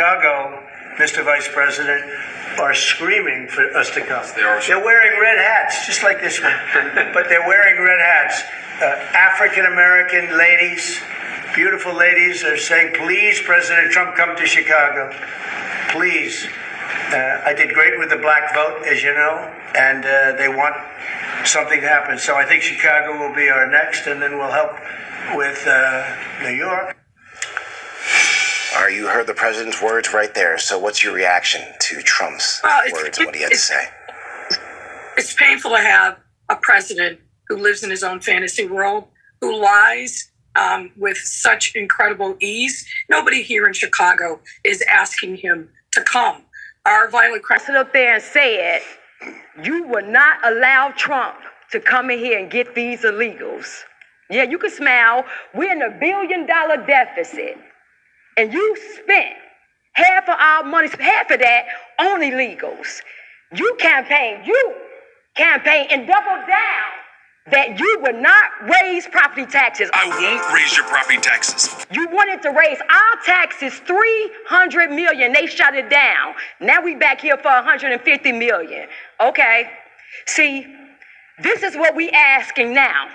Chicago, Mr. Vice President, are screaming for us to come. They're wearing red hats, just like this one, but they're wearing red hats. African-American ladies, beautiful ladies, are saying, please, President Trump, come to Chicago. Please. I did great with the black vote, as you know, and they want something to happen. So I think Chicago will be our next, and then we'll help with New York. All right, you heard the president's words right there. So what's your reaction to Trump's words and what he had to say? It's painful to have a president who lives in his own fantasy world, who lies with such incredible ease. Nobody here in Chicago is asking him to come. Our violent crime. Sit up there and said, you will not allow Trump to come in here and get these illegals. Yeah, you can smile. We're in $1 billion deficit. And you spent half of our money, half of that on illegals. You campaign and double down that you would not raise property taxes. I won't raise your property taxes. You wanted to raise our taxes $300 million. They shut it down. Now we back here for $150 million. Okay. See, this is what we asking now.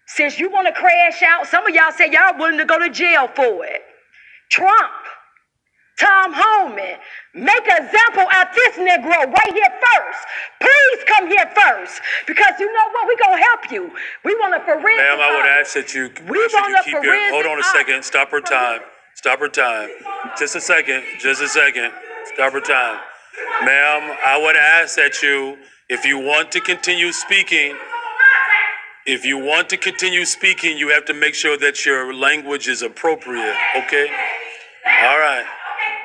Since you want to crash out, some of y'all say y'all willing to go to jail for it. Trump, Tom Homan, make an example out this Negro right here first. Please come here first, because you know what? We're going to help you. We want to forensic. Ma'am, I would ask that you keep your, hold on a second, stop her time. Just a second. Stop her time. Ma'am, I would ask that you, if you want to continue speaking, you have to make sure that your language is appropriate, okay? All right.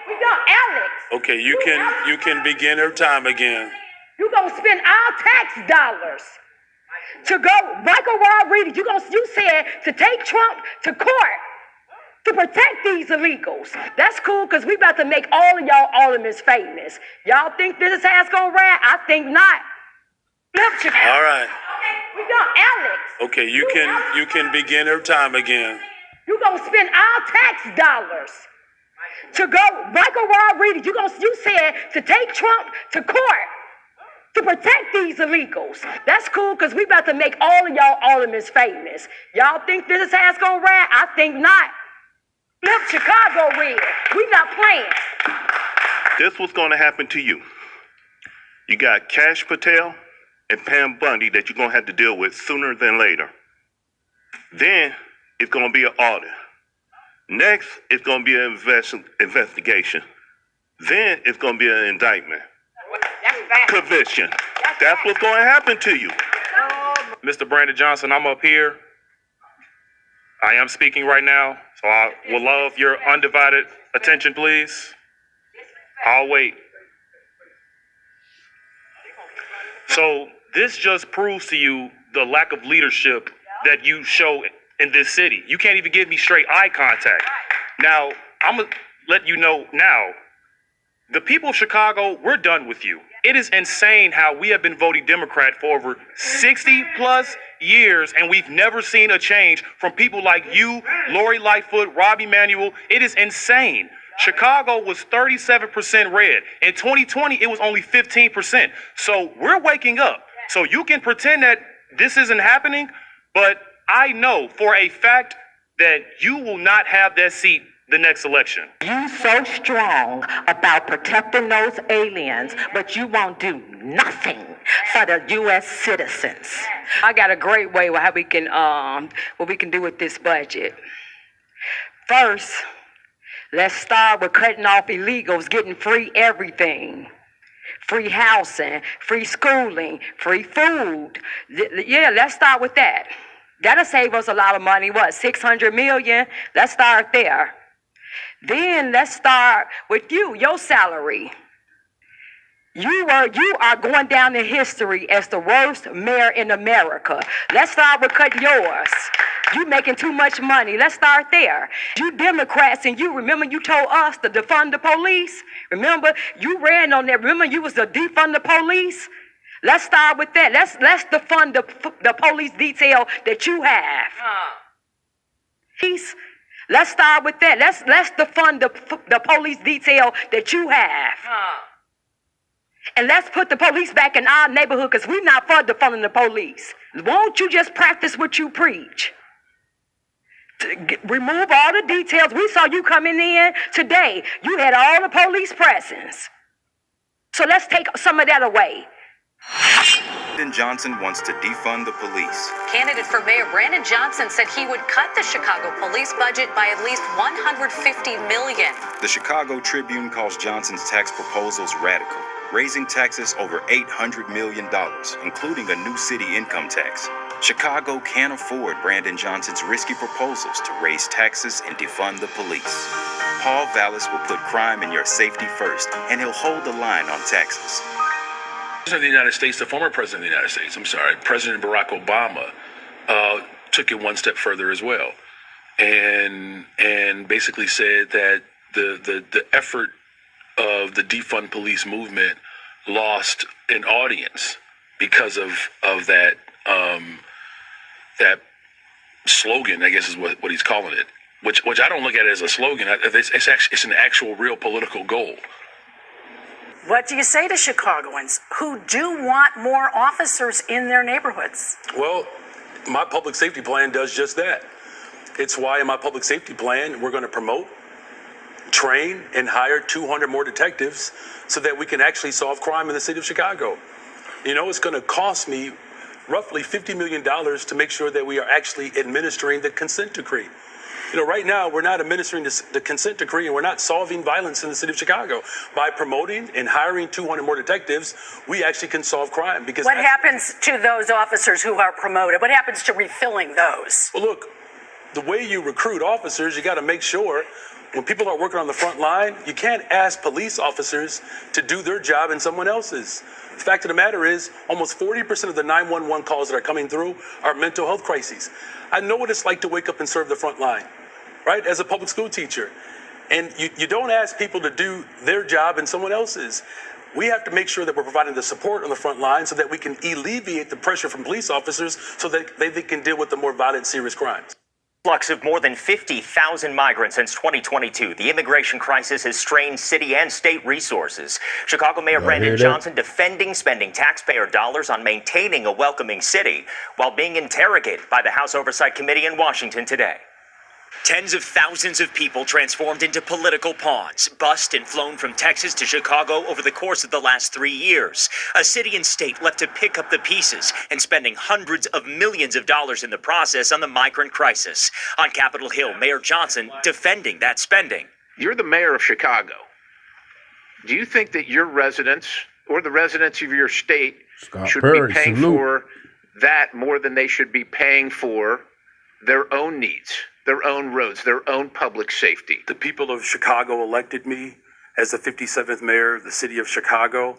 We got Alex. Okay, you can begin her time again. You're going to spend our tax dollars to go, Michael Rodriguez, you said to take Trump to court to protect these illegals. That's cool, because we about to make all of y'all aldermen famous. Y'all think this is how it's going to ride? I think not. All right. We got Alex. Okay, you can begin her time again. You're going to spend our tax dollars to go, Michael Rodriguez, you said to take Trump to court to protect these illegals. That's cool, because we about to make all of y'all aldermen famous. Y'all think this is how it's going to ride? I think not. Chicago red. We not playing. This was going to happen to you. You got Cash Patel and Pam Bundy that you're going to have to deal with sooner than later. Then it's going to be an audit. Next, it's going to be an investigation. Then it's going to be an indictment. Conviction. That's what's going to happen to you. Mr. Brandon Johnson, I'm up here. I am speaking right now, so I would love your undivided attention, please. I'll wait. So this just proves to you the lack of leadership that you show in this city. You can't even give me straight eye contact. Now, I'm going to let you know now, the people of Chicago, we're done with you. It is insane how we have been voting Democrat for over 60 plus years, and we've never seen a change from people like you, Lori Lightfoot, Robbie Manuel. It is insane. Chicago was 37% red. In 2020, it was only 15%. So we're waking up. So you can pretend that this isn't happening, but I know for a fact that you will not have that seat the next election. You so strong about protecting those aliens, but you won't do nothing for the U.S. citizens. I got a great way how we can what we can do with this budget. First, let's start with cutting off illegals, getting free everything. Free housing, free schooling, free food. Yeah, let's start with that. That'll save us a lot of money. What, $600 million? Let's start there. Then let's start with your salary. You are going down in history as the worst mayor in America. Let's start with cutting yours. You making too much money. Let's start there. You Democrats, and you remember you told us to defund the police? Remember, you ran on that. Remember, you was to defund the police? Let's start with that. Let's defund the police detail that you have. Peace. Let's start with that. Let's defund the police detail that you have. And let's put the police back in our neighborhood because we're not for defunding the police. Won't you just practice what you preach? Remove all the details. We saw you coming in today. You had all the police presence. So let's take some of that away. Brandon Johnson wants to defund the police. Candidate for mayor Brandon Johnson said he would cut the Chicago police budget by at least $150 million. The Chicago Tribune calls Johnson's tax proposals radical, raising taxes over $800 million, including a new city income tax. Chicago can't afford Brandon Johnson's risky proposals to raise taxes and defund the police. Paul Vallis will put crime and your safety first, and he'll hold the line on taxes. President of the United States, the former president of the United States, President Barack Obama, took it one step further as well, and basically said that the effort of the defund police movement lost an audience because of that that slogan, I guess is what he's calling it, which I don't look at it as a slogan. It's an actual real political goal. What do you say to Chicagoans who do want more officers in their neighborhoods? Well, my public safety plan does just that. It's why in my public safety plan, we're going to promote, train, and hire 200 more detectives so that we can actually solve crime in the city of Chicago. You know, it's going to cost me roughly $50 million to make sure that we are actually administering the consent decree. You know, right now, we're not administering the consent decree and we're not solving violence in the city of Chicago. By promoting and hiring 200 more detectives, we actually can solve crime. Because what happens to those officers who are promoted? What happens to refilling those? Well, look, the way you recruit officers, you got to make sure when people are working on the front line, you can't ask police officers to do their job and someone else's. The fact of the matter is, almost 40% of the 911 calls that are coming through are mental health crises. I know what it's like to wake up and serve the front line, right, as a public school teacher. And you don't ask people to do their job and someone else's. We have to make sure that we're providing the support on the front line so that we can alleviate the pressure from police officers so that they can deal with the more violent, serious crimes. Influx of more than 50,000 migrants since 2022. The immigration crisis has strained city and state resources. Chicago Mayor Brandon Johnson defending spending taxpayer dollars on maintaining a welcoming city while being interrogated by the House Oversight Committee in Washington today. Tens of thousands of people transformed into political pawns, bussed and flown from Texas to Chicago over the course of the last 3 years. A city and state left to pick up the pieces and spending hundreds of millions of dollars in the process on the migrant crisis. On Capitol Hill, Mayor Johnson defending that spending. You're the mayor of Chicago. Do you think that your residents or the residents of your state should be paying for that more than they should be paying for their own needs? Their own roads, their own public safety. The people of Chicago elected me as the 57th mayor of the city of Chicago,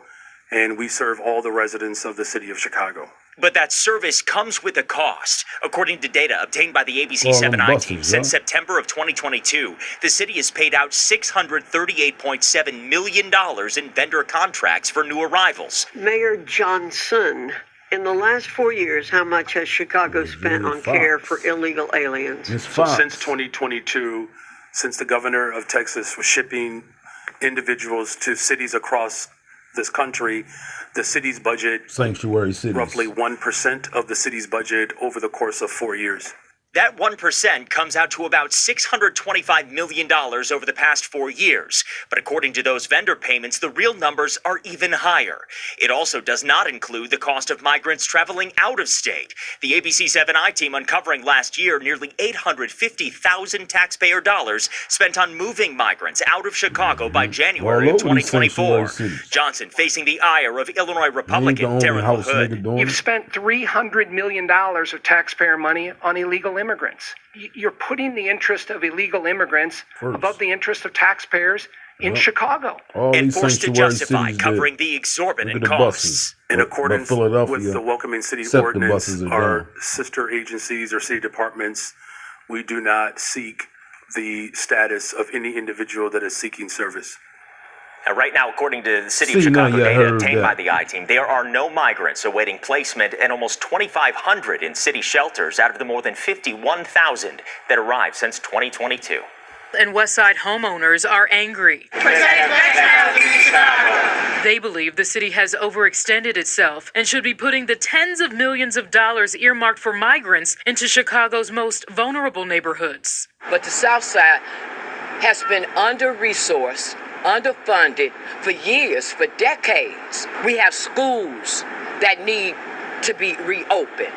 and we serve all the residents of the city of Chicago. But that service comes with a cost. According to data obtained by the ABC 7i team, since September of 2022, the city has paid out $638.7 million in vendor contracts for new arrivals. Mayor Johnson, in the last 4 years, how much has Chicago spent on care for illegal aliens? So since 2022, since the governor of Texas was shipping individuals to cities across this country, the city's budget, sanctuary cities, roughly 1% of the city's budget over the course of 4 years. That 1% comes out to about $625 million over the past 4 years. But according to those vendor payments, the real numbers are even higher. It also does not include the cost of migrants traveling out of state. The ABC 7i team uncovering last year nearly $850,000 taxpayer dollars spent on moving migrants out of Chicago by January of 2024. Johnson facing the ire of Illinois Republican Darren LaHood. You've spent $300 million of taxpayer money on illegal immigrants. You're putting the interest of illegal immigrants above the interest of taxpayers in Chicago. And forced to justify covering the exorbitant costs. In accordance with the Welcoming City Ordinance, our sister agencies or city departments, we do not seek the status of any individual that is seeking service. Right now, according to the City of Chicago data obtained by the I-Team, there are no migrants awaiting placement and almost 2,500 in city shelters out of the more than 51,000 that arrived since 2022. And Westside homeowners are angry. They believe the city has overextended itself and should be putting the tens of millions of dollars earmarked for migrants into Chicago's most vulnerable neighborhoods. But the South Side has been under-resourced, underfunded for years, for decades. We have schools that need to be reopened.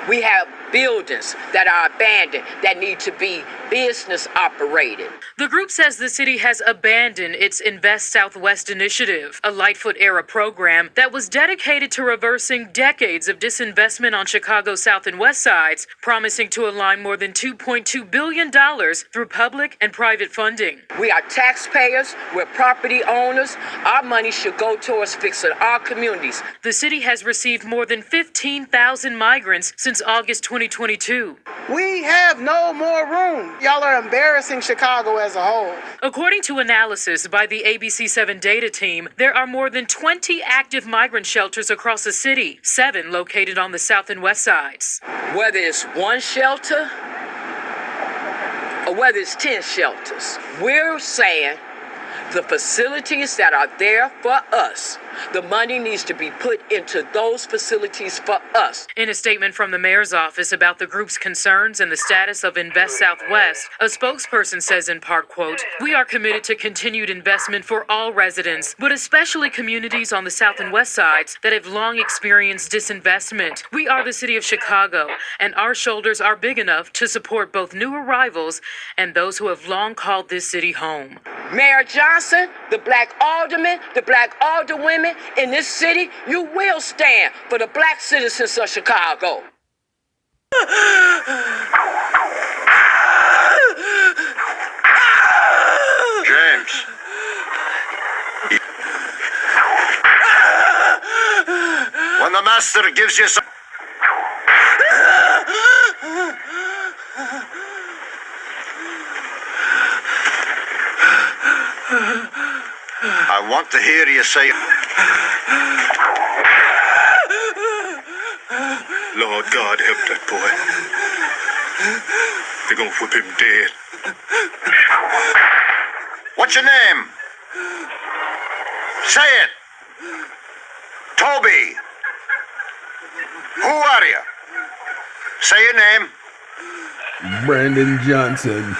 We have buildings that are abandoned that need to be business operated. The group says the city has abandoned its Invest Southwest initiative, a Lightfoot-era program that was dedicated to reversing decades of disinvestment on Chicago's South and West Sides, promising to align more than $2.2 billion through public and private funding. We are taxpayers, we're property owners. Our money should go towards fixing our communities. The city has received more than 15,000 migrants since August 2022. We have no more room. Y'all are embarrassing Chicago as a whole. According to analysis by the ABC7 data team, there are more than 20 active migrant shelters across the city, 7 located on the South and West Sides. Whether it's one shelter or whether it's 10 shelters, we're saying the facilities that are there for us, the money needs to be put into those facilities for us. In a statement from the mayor's office about the group's concerns and the status of Invest Southwest, a spokesperson says in part, quote, "We are committed to continued investment for all residents, but especially communities on the South and West Sides that have long experienced disinvestment. We are the city of Chicago, and our shoulders are big enough to support both new arrivals and those who have long called this city home." Mayor Johnson, the black aldermen, the black alderwomen in this city, you will stand for the black citizens of Chicago. James. When the master gives you some... I want to hear you say... Lord God, help that boy. They're gonna whip him dead. What's your name? Say it. Toby. Who are you? Say your name. Brandon Johnson.